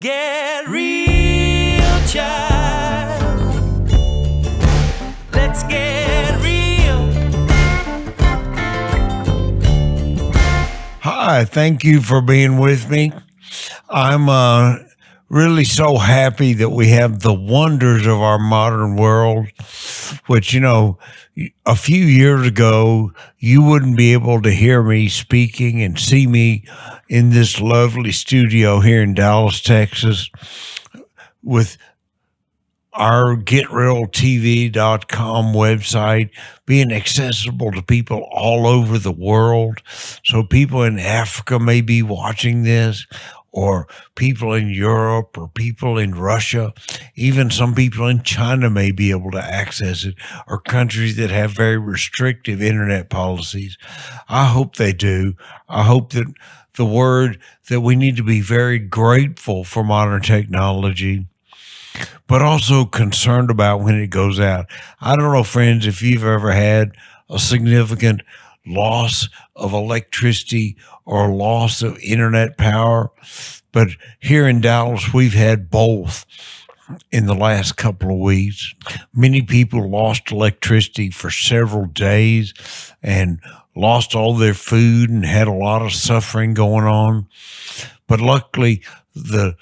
get real, child. Let's get real. Hi, thank you for being with me. I'm really so happy that we have the wonders of our modern world, which, a few years ago, you wouldn't be able to hear me speaking and see me in this lovely studio here in Dallas, Texas, with our GetRealTV.com website being accessible to people all over the world. So people in Africa may be watching this, or people in Europe, or people in Russia, even some people in China may be able to access it, or countries that have very restrictive internet policies. I hope they do. I hope that the word that we need to be very grateful for modern technology, but also concerned about when it goes out. I don't know, friends, if you've ever had a significant loss of electricity or loss of internet power, but here in Dallas, we've had both in the last couple of weeks. Many people lost electricity for several days and lost all their food and had a lot of suffering going on. But luckily, the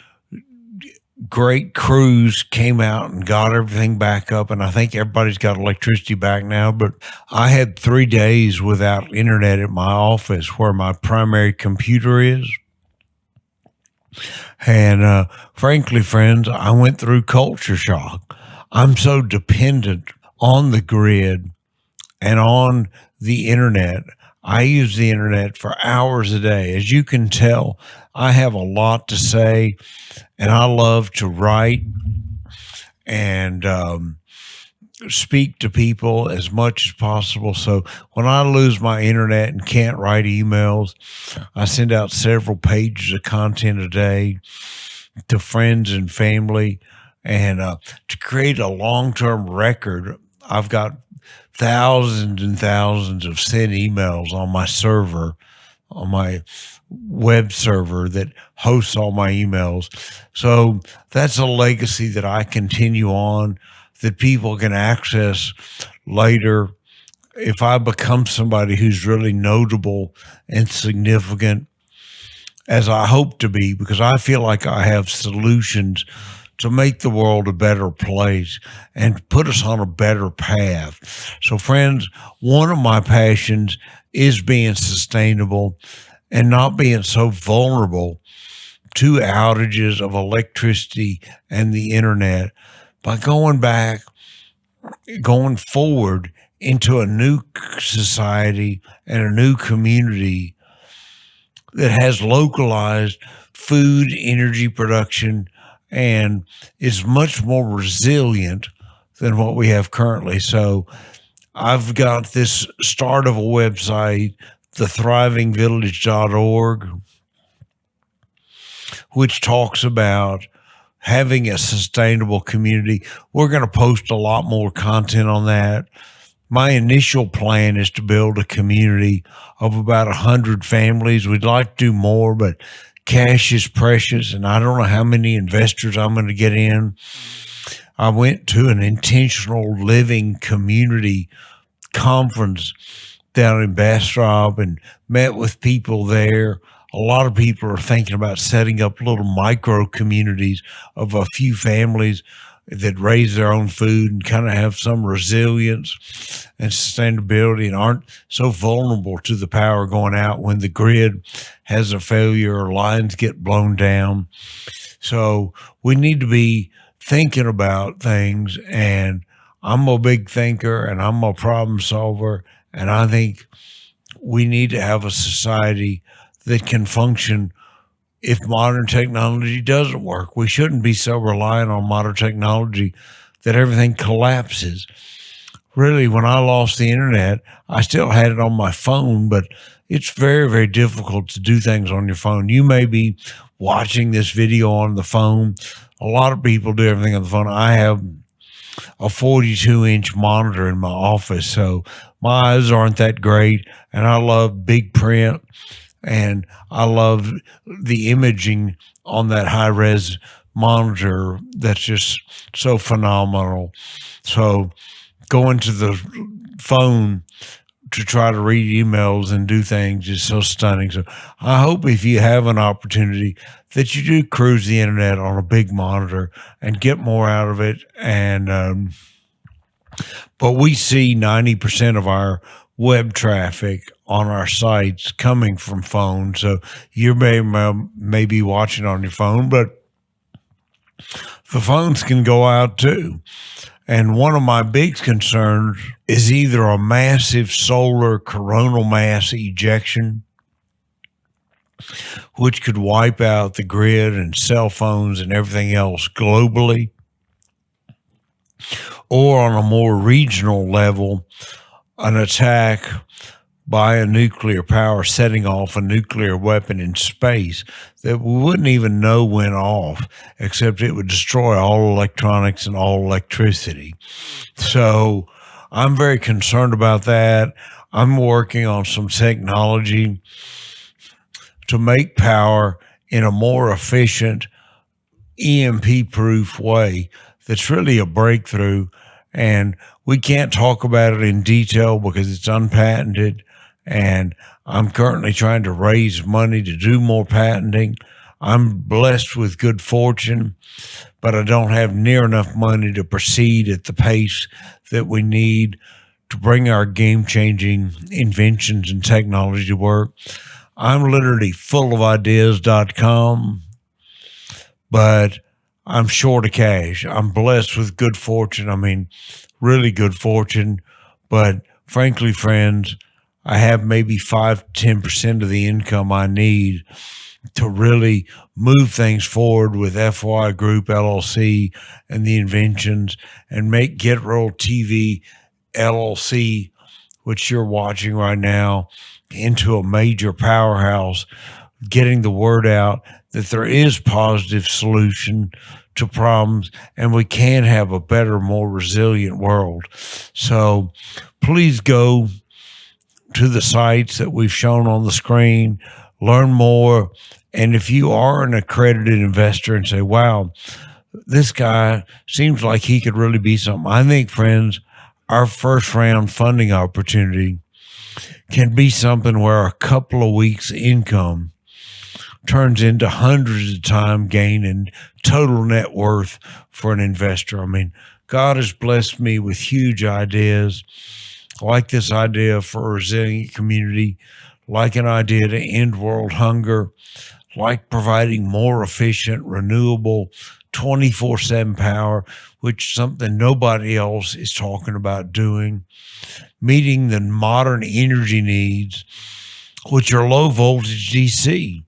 great crews came out and got everything back up, and I think everybody's got electricity back now. But I had 3 days without internet at my office where my primary computer is. And frankly, friends, I went through culture shock. I'm so dependent on the grid and on the internet. I use the internet for hours a day. As you can tell, I have a lot to say, and I love to write and speak to people as much as possible. So when I lose my internet and can't write emails, I send out several pages of content a day to friends and family. And to create a long-term record, I've got thousands and thousands of sent emails on my server, on my web server that hosts all my emails. So that's a legacy that I continue on, that people can access later if I become somebody who's really notable and significant, as I hope to be, because I feel like I have solutions to make the world a better place and put us on a better path. So, friends, one of my passions is being sustainable and not being so vulnerable to outages of electricity and the internet by going forward into a new society and a new community that has localized food, energy production, and is much more resilient than what we have currently. So I've got this start of a website, thethrivingvillage.org, which talks about having a sustainable community. We're going to post a lot more content on that. My initial plan is to build a community of about 100 families. We'd like to do more, but cash is precious, and I don't know how many investors I'm going to get in. I went to an intentional living community conference down in Bastrop and met with people there. A lot of people are thinking about setting up little micro communities of a few families that raise their own food and kind of have some resilience and sustainability and aren't so vulnerable to the power going out when the grid has a failure or lines get blown down. So we need to be thinking about things, and I'm a big thinker and I'm a problem solver, and I think we need to have a society that can function if modern technology doesn't work. We shouldn't be so reliant on modern technology that everything collapses. Really, when I lost the internet, I still had it on my phone, but it's very, very difficult to do things on your phone. You may be watching this video on the phone. A lot of people do everything on the phone. I have a 42-inch monitor in my office, so my eyes aren't that great, and I love big print, and I love the imaging on that high res monitor that's just so phenomenal. So going to the phone to try to read emails and do things is so stunning. So I hope if you have an opportunity that you do cruise the internet on a big monitor and get more out of it. And but we see 90% of our web traffic on our sites coming from phones. So you may be watching on your phone, but the phones can go out too. And one of my big concerns is either a massive solar coronal mass ejection, which could wipe out the grid and cell phones and everything else globally, or on a more regional level, an attack by a nuclear power setting off a nuclear weapon in space that we wouldn't even know went off, except it would destroy all electronics and all electricity. So I'm very concerned about that. I'm working on some technology to make power in a more efficient, EMP proof way that's really a breakthrough. And we can't talk about it in detail because it's unpatented. And I'm currently trying to raise money to do more patenting. I'm blessed with good fortune, but I don't have near enough money to proceed at the pace that we need to bring our game changing inventions and technology to work. I'm literally full of ideas.com, but I'm short of cash. I'm blessed with good fortune. I mean, really good fortune. But frankly, friends, I have maybe 5-10% of the income I need to really move things forward with FY Group LLC and the inventions and make Get Roll TV LLC, which you're watching right now, into a major powerhouse, getting the word out that there is positive solution to problems and we can have a better, more resilient world. So please go to the sites that we've shown on the screen, learn more. And if you are an accredited investor and say, wow, this guy seems like he could really be something, I think, friends, our first round funding opportunity can be something where a couple of weeks' income turns into hundreds of time gain and total net worth for an investor. I mean, God has blessed me with huge ideas, like this idea for a resilient community, like an idea to end world hunger, like providing more efficient, renewable, 24/7 power, which is something nobody else is talking about doing, meeting the modern energy needs, which are low voltage DC,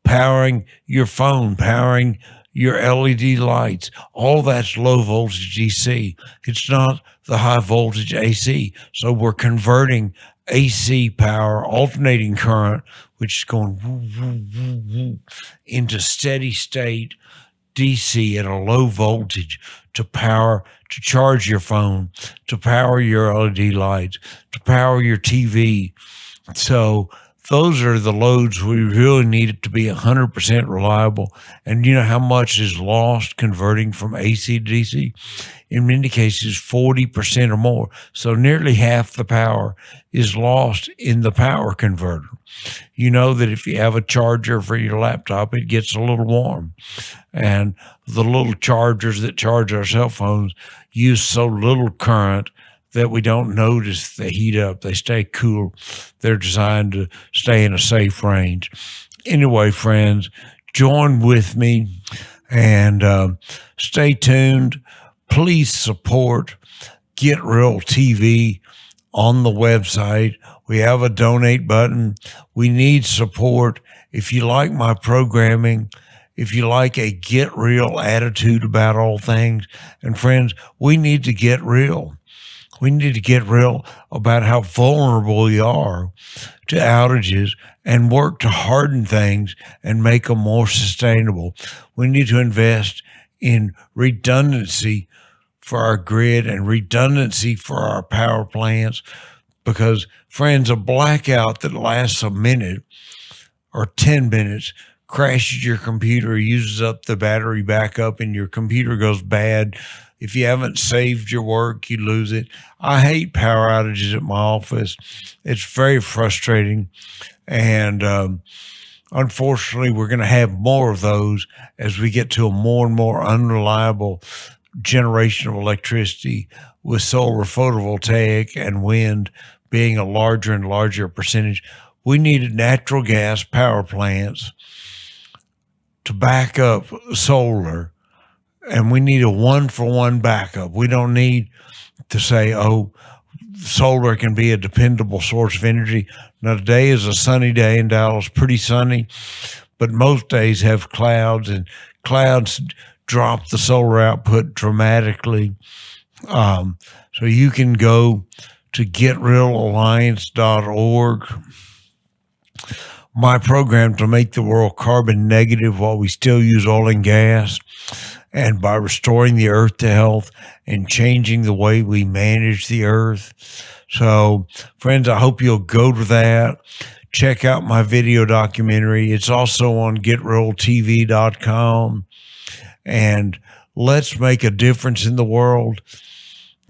powering your phone, powering your LED lights, all that's low voltage DC. It's not the high voltage AC. So we're converting AC power, alternating current, which is going woo, woo, woo, woo, into steady state DC at a low voltage to charge your phone, to power your LED lights, to power your TV. So those are the loads we really need it to be 100% reliable. And you know how much is lost converting from AC to DC? In many cases, 40% or more. So nearly half the power is lost in the power converter. You know that if you have a charger for your laptop, it gets a little warm. And the little chargers that charge our cell phones use so little current that we don't notice they heat up. They stay cool. They're designed to stay in a safe range. Anyway, friends, join with me and stay tuned. Please support Get Real TV on the website. We have a donate button. We need support. If you like my programming, if you like a get real attitude about all things, and friends, we need to get real. We need to get real about how vulnerable we are to outages and work to harden things and make them more sustainable. We need to invest in redundancy for our grid and redundancy for our power plants because, friends, a blackout that lasts a minute or 10 minutes crashes your computer, uses up the battery backup, and your computer goes bad. If you haven't saved your work, you lose it. I hate power outages at my office. It's very frustrating. And unfortunately, we're going to have more of those as we get to a more and more unreliable generation of electricity, with solar photovoltaic and wind being a larger and larger percentage. We needed natural gas power plants to back up solar, and we need a one for one backup. We don't need to say, oh, solar can be a dependable source of energy. Now, today is a sunny day in Dallas, pretty sunny, but most days have clouds, and clouds drop the solar output dramatically. So you can go to getrealalliance.org, my program to make the world carbon negative while we still use oil and gas, and by restoring the earth to health and changing the way we manage the earth. So, friends, I hope you'll go to that. Check out my video documentary. It's also on getrealtv.com. And let's make a difference in the world.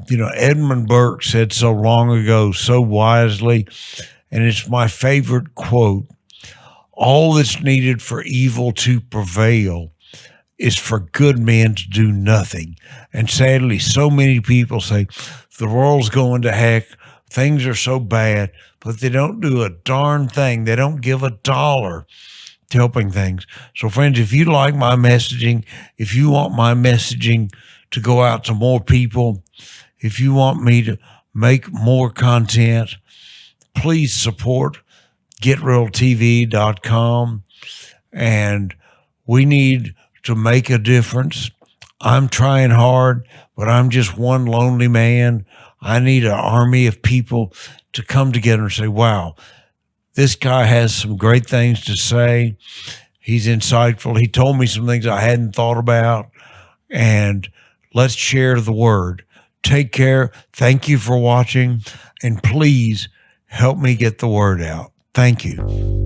You know, Edmund Burke said so long ago, so wisely, and it's my favorite quote: all that's needed for evil to prevail is for good men to do nothing. And sadly, so many people say the world's going to heck, things are so bad, but they don't do a darn thing. They don't give a dollar to helping things. So, friends, if you like my messaging, if you want my messaging to go out to more people, if you want me to make more content, please support getrealtv.com. And we need to make a difference. I'm trying hard, but I'm just one lonely man. I need an army of people to come together and say, wow, this guy has some great things to say. He's insightful. He told me some things I hadn't thought about. And let's share the word. Take care. Thank you for watching. And please help me get the word out. Thank you.